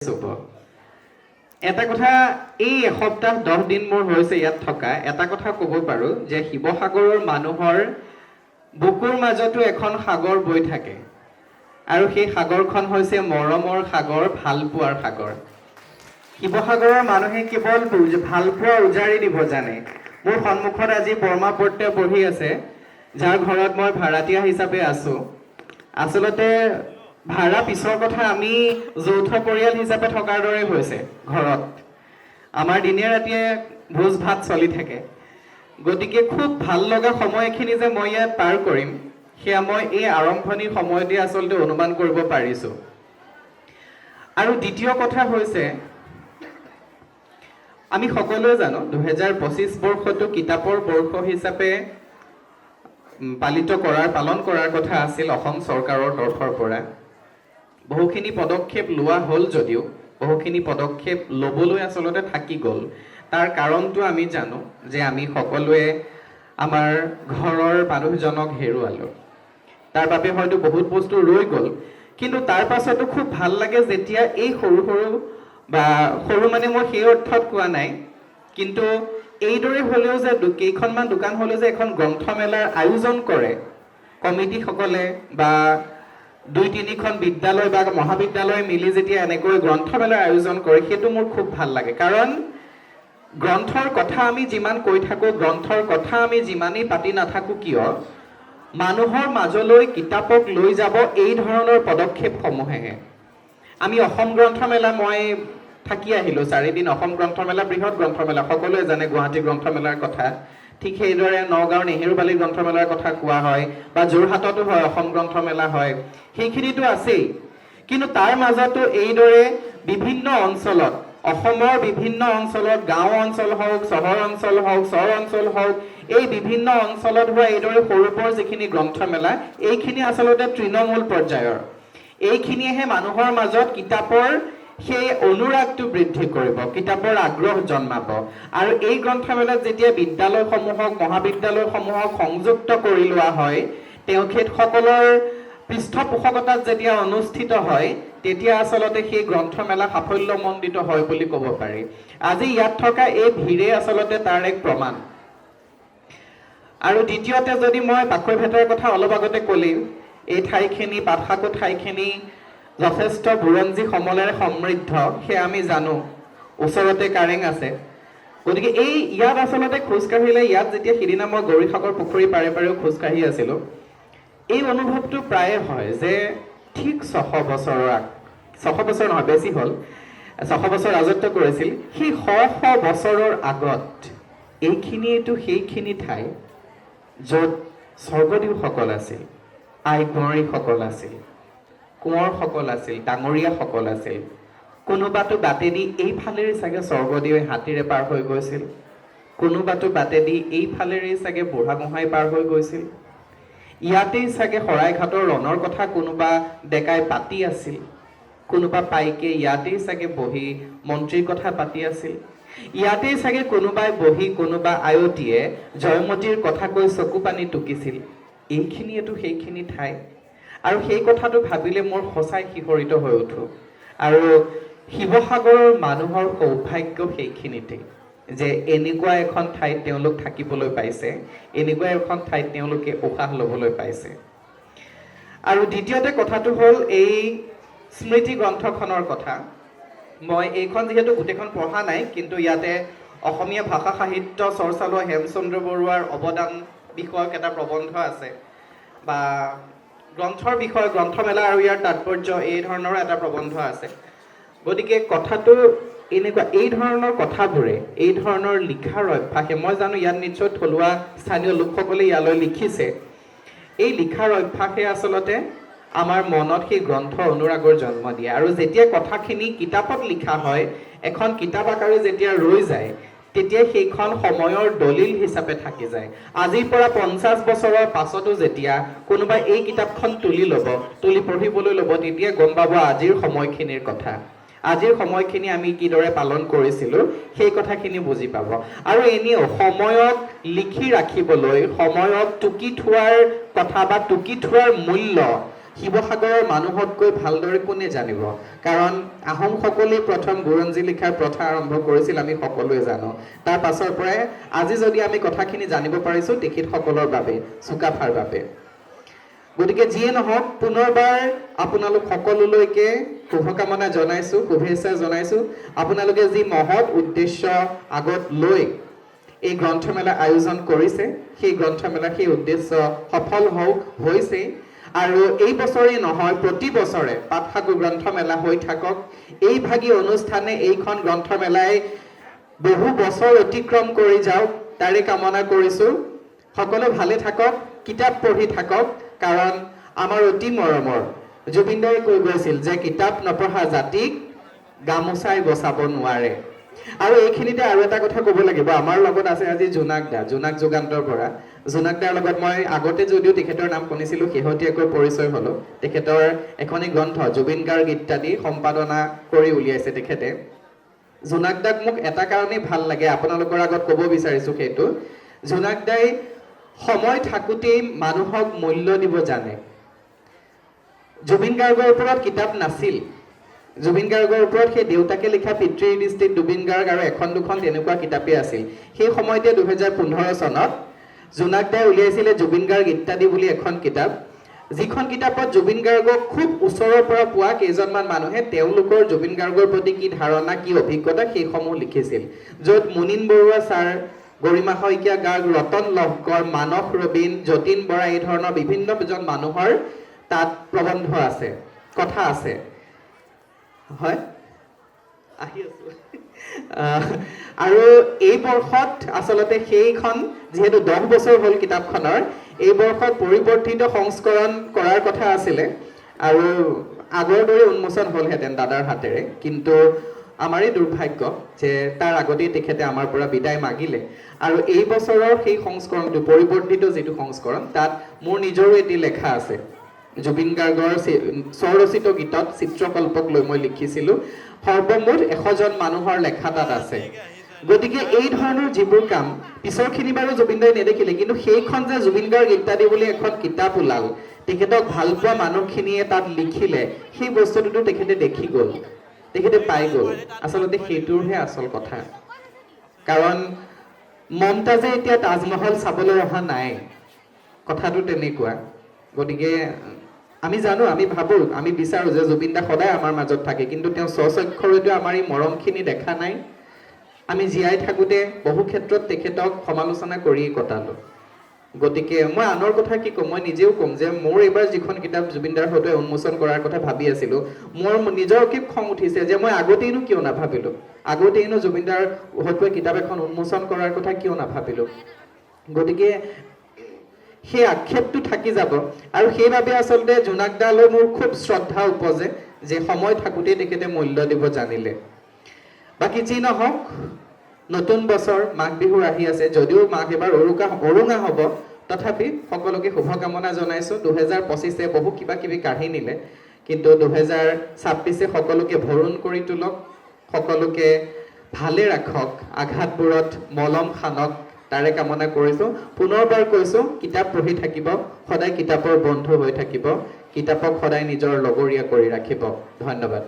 এটা কথা এই এসপ্তাহ 10 দিন মোৰ হৈছে ইয়াত থকা এটা কথা ক'ব পাৰো যে শিৱসাগৰৰ মানুহৰ বুকুৰ মাজতো এখন সাগৰ বৈ থাকে আৰু সেই সাগৰখন হৈছে মৰমৰ সাগৰ ভালপোৱাৰ সাগৰ শিৱসাগৰৰ মানুহে কেৱল ভালপোৱা উজাৰি দিব জানে মোৰ সন্মুখত আজি বৰ্মা বৰ্তে বহি আছে যাৰ ঘৰত মই ভাড়াতীয়া হিচাপে আছো আচলতে ভাড়া পিছৰ কথা আমি যৌথ পৰিয়াল হিচাপে থকাৰ দৰে হৈছে ঘৰত আমাৰ দিনে ৰাতিয়ে ভোজ ভাত চলি থাকে গতিকে খুব ভাল লগা সময়খিনি যে মই ইয়াত পাৰ কৰিম সেয়া মই এই আৰম্ভণিৰ সময়তে আচলতে অনুমান কৰিব পাৰিছো আৰু দ্বিতীয় কথা হৈছে আমি সকলোৱে জানো 2025 বৰ্ষটো কিতাপৰ বৰ্ষ হিচাপে পালন কৰাৰ কথা আছিল অসম চৰকাৰৰ তৰফৰ পৰা বহুখিনি পদক্ষেপ লোৱা হ'ল যদিও বহুখিনি পদক্ষেপ ল'বলৈ আচলতে থাকি গ'ল তাৰ কাৰণটো আমি জানো যে আমি সকলোৱে আমাৰ ঘৰৰ মানুহজনক হেৰুৱালো তাৰ বাবে হয়তো বহুত বস্তু ৰৈ গ'ল কিন্তু তাৰ পাছতো খুব ভাল লাগে যেতিয়া এই সৰু মানে মই সেই অৰ্থত কোৱা নাই কিন্তু এইদৰে হ'লেও যে কেইখনমান দোকান হ'লেও যে এখন গ্ৰন্থমেলাৰ আয়োজন কৰে কমিটিসকলে বা 2-3খন বিদ্যালয় বা মহাবিদ্যালয় মিলি যেতিয়া এনেকৈ গ্ৰন্থমেলাৰ আয়োজন কৰে সেইটো মোৰ খুব ভাল লাগে কাৰণ গ্ৰন্থৰ কথা আমি যিমান কৈ থাকো গ্ৰন্থৰ কথা আমি যিমানেই পাতি নাথাকো কিয় মানুহৰ মাজলৈ কিতাপক লৈ যাব এই ধৰণৰ পদক্ষেপসমূহে আমি অসম গ্ৰন্থমেলা মই থাকি আহিলো 4 দিন অসম গ্ৰন্থমেলা বৃহৎ গ্ৰন্থমেলা সকলোৱে জানে গুৱাহাটী গ্ৰন্থমেলাৰ কথা ঠিক সেইদৰে নগাঁৱৰ নেহেৰুবালি গ্ৰন্থমেলাৰ কথা কোৱা হয় বা যোৰহাটতো হয় অসম গ্ৰন্থমেলা হয় সেইখিনিতো আছেই কিন্তু তাৰ মাজতো এইদৰে বিভিন্ন অঞ্চলত অসমৰ বিভিন্ন অঞ্চলত গাঁও অঞ্চল হওক চহৰ অঞ্চল হওক চৰ অঞ্চল হওক এই বিভিন্ন অঞ্চলত হোৱা এইদৰে সৰুবৰ যিখিনি গ্ৰন্থমেলা এইখিনি আচলতে তৃণমূল পৰ্যায়ৰ এইখিনিয়েহে মানুহৰ মাজত কিতাপৰ সেই অনুৰাগটো বৃদ্ধি কৰিব কিতাপৰ আগ্ৰহ জন্মাব আৰু এই গ্ৰন্থমেলাত যেতিয়া বিদ্যালয়সমূহক মহাবিদ্যালয়সমূহক সংযুক্ত কৰি লোৱা হয় তেখেতসকলৰ পৃষ্ঠপোষকতাত যেতিয়া অনুষ্ঠিত হয় তেতিয়া আচলতে সেই গ্ৰন্থমেলা সাফল্যমণ্ডিত হয় বুলি ক'ব পাৰি আজি ইয়াত থকা এই ভিৰে আচলতে তাৰ এক প্ৰমাণ আৰু দ্বিতীয়তে যদি মই পাকৈভেটৰ কথা অলপ আগতে ক'লেই এই ঠাইখিনি পাতশাকো ঠাইখিনি যথেষ্ট বুৰঞ্জী সমলেৰে সমৃদ্ধ সেয়া আমি জানো ওচৰতে কাৰেং আছে গতিকে এই ইয়াত আচলতে খোজকাঢ়িলে ইয়াত যেতিয়া সিদিনা মই গৌৰীসাগৰ পুখুৰী পাৰে পাৰেও খোজকাঢ়ি আছিলো এই অনুভৱটো প্ৰায়ে হয় যে ঠিক 600 বছৰ নহয় বেছি হ'ল 600 বছৰ ৰাজত্ব কৰিছিল সেই 100 বছৰৰ আগত এইখিনিয়েতো সেইখিনি ঠাই য'ত স্বৰ্গদেউসকল আছিল আই কুঁৱৰীসকল আছিল কোঁৱৰসকল আছিল ডাঙৰীয়াসকল আছিল কোনোবাটো বাটেদি এইফালেৰে চাগে স্বৰ্গদেৱে হাতীৰে পাৰ হৈ গৈছিল কোনোবাটো বাটেদি এইফালেৰে চাগে বুঢ়াগোহাঁই পাৰ হৈ গৈছিল ইয়াতেই চাগে শৰাইঘাটৰ ৰণৰ কথা কোনোবা ডেকাই পাতি আছিল কোনোবা পাইকে ইয়াতেই চাগে বহি মন্ত্ৰীৰ কথা পাতি আছিল ইয়াতেই চাগে কোনোবাই বহি কোনোবা আয়তীয়ে জয়মতীৰ কথা কৈ চকু পানী টুকিছিল এইখিনিয়েতো সেইখিনি ঠাই আৰু সেই কথাটো ভাবিলে মোৰ সঁচাই শিহৰিত হৈ উঠো আৰু শিৱসাগৰৰ মানুহৰ সৌভাগ্য সেইখিনিতে যে এনেকুৱা এখন ঠাইত তেওঁলোক থাকিবলৈ পাইছে এনেকুৱা এখন ঠাইত তেওঁলোকে উশাহ ল'বলৈ পাইছে আৰু দ্বিতীয়তে কথাটো হ'ল এই স্মৃতি গ্ৰন্থখনৰ কথা মই এইখন যিহেতু গোটেইখন পঢ়া নাই কিন্তু ইয়াতে অসমীয়া ভাষা সাহিত্য চৰ্চালৈ হেমচন্দ্ৰ বৰুৱাৰ অৱদান বিষয়ক এটা প্ৰবন্ধ আছে বা গ্ৰন্থৰ বিষয় গ্ৰন্থমেলা আৰু ইয়াৰ তাৎপৰ্য এই ধৰণৰ এটা প্ৰবন্ধ আছে গতিকে কথাটো এনেকুৱা এই ধৰণৰ কথাবোৰে এই ধৰণৰ লিখাৰ অভ্যাসে মই জানো ইয়াত নিশ্চয় থলুৱা স্থানীয় লোকসকলে ইয়ালৈ লিখিছে এই লিখাৰ অভ্যাসে আচলতে আমাৰ মনত সেই গ্ৰন্থ অনুৰাগৰ জন্ম দিয়ে আৰু যেতিয়া কথাখিনি কিতাপত লিখা হয় এখন কিতাপ আকাৰে যেতিয়া ৰৈ যায় তেতিয়া সেইখন সময়ৰ দলিল হিচাপে থাকি যায় আজিৰ পৰা 50 বছৰৰ পাছতো যেতিয়া কোনোবাই এই কিতাপখন তুলি পঢ়িবলৈ ল'ব তেতিয়া গম পাব আজিৰ সময়খিনিৰ কথা আজিৰ সময়খিনি আমি কিদৰে পালন কৰিছিলো সেই কথাখিনি বুজি পাব আৰু এনেও সময়ক লিখি ৰাখিবলৈ সময়ক টুকি থোৱাৰ কথা বা টুকি থোৱাৰ মূল্য শিৱসাগৰৰ মানুহতকৈ ভালদৰে কোনে জানিব, কাৰণ আহোমসকলেই প্ৰথম বুৰঞ্জী লিখাৰ প্ৰথা আৰম্ভ কৰিছিল, আমি সকলোৱে জানো। তাৰ পাছৰ পৰাই আজি যদি আমি কথাখিনি জানিব পাৰিছোঁ তেখেতসকলৰ বাবে, চুকাফাৰ বাবে। গতিকে যিয়ে নহওক, পুনৰবাৰ আপোনালোক সকলোলৈকে শুভকামনা জনাইছোঁ, শুভেচ্ছা জনাইছোঁ। আপোনালোকে যি মহৎ উদ্দেশ্য আগত লৈ এই গ্ৰন্থমেলা আয়োজন কৰিছে, সেই গ্ৰন্থমেলা সেই উদ্দেশ্য সফল হৈছে। আৰু এই বছৰেই নহয়, প্ৰতি বছৰে পাঠশাকু গ্ৰন্থমেলা হৈ থাকক। এইভাগী অনুষ্ঠানে এইখন গ্ৰন্থমেলাই বহু বছৰ অতিক্ৰম কৰি যাওক, তাৰে কামনা কৰিছোঁ। সকলো ভালে থাকক, কিতাপ পঢ়ি থাকক, কাৰণ আমাৰ অতি মৰমৰ জুবিন দাই কৈ গৈছিল যে কিতাপ নপঢ়া জাতিক গামোচাই বচাব নোৱাৰে। আৰু এইখিনিতে আৰু এটা কথা ক'ব লাগিব, আমাৰ লগত আছে আজি জোনাক দা, জোনাক যুগান্তৰ পৰা। জোনাক দাৰ লগত মই আগতে যদিও তেখেতৰ নাম শুনিছিলোঁ, শেহতীয়াকৈ পৰিচয় হ'লোঁ। তেখেতৰ এখনি গ্ৰন্থ জুবিন গাৰ্গ ইত্যাদি সম্পাদনা কৰি উলিয়াইছে তেখেতে। জোনাক দাক মোক এটা কাৰণেই ভাল লাগে, আপোনালোকৰ আগত ক'ব বিচাৰিছোঁ সেইটো। জোনাক দাই সময় থাকোঁতেই মানুহক মূল্য দিব জানে। জুবিন গাৰ্গৰ ওপৰত কিতাপ নাছিল, জুবিন গাৰ্গৰ ওপৰত সেই দেউতাকে লিখা পিতৃৰ দৃষ্টিত জুবিন গাৰ্গ আৰু এখন দুখন তেনেকুৱা কিতাপেই আছিল। সেই সময়তে 2015 চনত জোনাক দাই উলিয়াইছিলে জুবিন গাৰ্গ ইত্যাদি বুলি এখন কিতাপ, যিখন কিতাপত জুবিন গাৰ্গক খুব ওচৰৰ পৰা পোৱা কেইজনমান মানুহে তেওঁলোকৰ জুবিন গাৰ্গৰ প্ৰতি কি ধাৰণা, কি অভিজ্ঞতা সেইসমূহ লিখিছিল। য'ত মুনীন বৰুৱা ছাৰ, গৰিমা শইকীয়া গাৰ্গ, ৰতন লহকৰ, মানস ৰবীন, যতীন বৰা, এই ধৰণৰ বিভিন্নজন মানুহৰ তাত প্ৰবন্ধ আছে, কথা আছে। হয়, আহি আছো। আৰু এই বৰ্ষত আচলতে সেইখন যিহেতু 10 বছৰ হ'ল কিতাপখনৰ, এই বৰ্ষত পৰিৱৰ্তিত সংস্কৰণ কৰাৰ কথা আছিলে আৰু আগৰ দৰে উন্মোচন হ'লহেঁতেন দাদাৰ হাতেৰে, কিন্তু আমাৰেই দুৰ্ভাগ্য যে তাৰ আগতেই তেখেতে আমাৰ পৰা বিদায় মাগিলে। আৰু এই বছৰৰ সেই সংস্কৰণটো, পৰিৱৰ্তিত যিটো সংস্কৰণ, তাত মোৰ নিজৰো এটি লেখা আছে। জুবিন গাৰ্গৰ স্বৰচিত গীতত চিত্ৰকল্পক লৈ মই লিখিছিলোঁ। সৰ্বমুঠ 100জন মানুহৰ লেখা তাত আছে। গতিকে এই ধৰণৰ যিবোৰ কাম, পিছৰখিনি বাৰু জুবিন দাই নেদেখিলে, কিন্তু সেইখন যে জুবিন গাৰ্গ ইত্যাদি বুলি এখন কিতাপ ওলাল, তেখেতক ভাল পোৱা মানুহখিনিয়ে তাত লিখিলে, সেই বস্তুটোতো তেখেতে দেখি গ'ল, তেখেতে পাই গ'ল। আচলতে সেইটোৰহে আচল কথা। কাৰণ মমতাজে এতিয়া তাজমহল চাবলৈ অহা নাই, কথাটো তেনেকুৱা। গতিকে আমি জানো, আমি ভাবোঁ, আমি বিচাৰোঁ যে জুবিন দা সদায় আমাৰ মাজত থাকে, কিন্তু তেওঁ স্বচক্ষৰেতো আমাৰ এই মৰমখিনি দেখা নাই। আমি জীয়াই থাকোঁতে বহু ক্ষেত্ৰত তেখেতক সমালোচনা কৰিয়েই কটালোঁ। গতিকে মই আনৰ কথা কি ক'ম, মই নিজেও ক'ম যে মোৰ এইবাৰ যিখন কিতাপ জুবিন দাৰ সৈতে উন্মোচন কৰাৰ কথা ভাবি আছিলোঁ, মোৰ নিজৰ কি খং উঠিছে যে মই আগতেইনো কিয় নাভাবিলোঁ, আগতেইনো জুবিন দাৰ সৈতে কিতাপ এখন উন্মোচন কৰাৰ কথা কিয় নাভাবিলোঁ। গতিকে সেই আক্ষেপটো থাকি যাব। আৰু সেইবাবে আচলতে জোনাক দালৈ মোৰ খুব শ্ৰদ্ধা উপজে যে সময় থাকোঁতেই তেখেতে মূল্য দিব জানিলে। বাকী যি নহওক, নতুন বছৰ, মাঘ বিহু আহি আছে, যদিও মাঘ এবাৰ অৰুঙা হ'ব, তথাপি সকলোকে শুভকামনা জনাইছোঁ। 2025 বহু কিবা কিবি কাঢ়ি নিলে, কিন্তু 2026 সকলোকে ভৰণ কৰি তোলক, সকলোকে ভালে ৰাখক, আঘাতবোৰত মলম সানক, তাৰে কামনা কৰিছোঁ। পুনৰবাৰ কৈছোঁ, কিতাপ পঢ়ি থাকিব, সদায় কিতাপৰ বন্ধু হৈ থাকিব, কিতাপক সদায় নিজৰ লগৰীয়া কৰি ৰাখিব। ধন্যবাদ।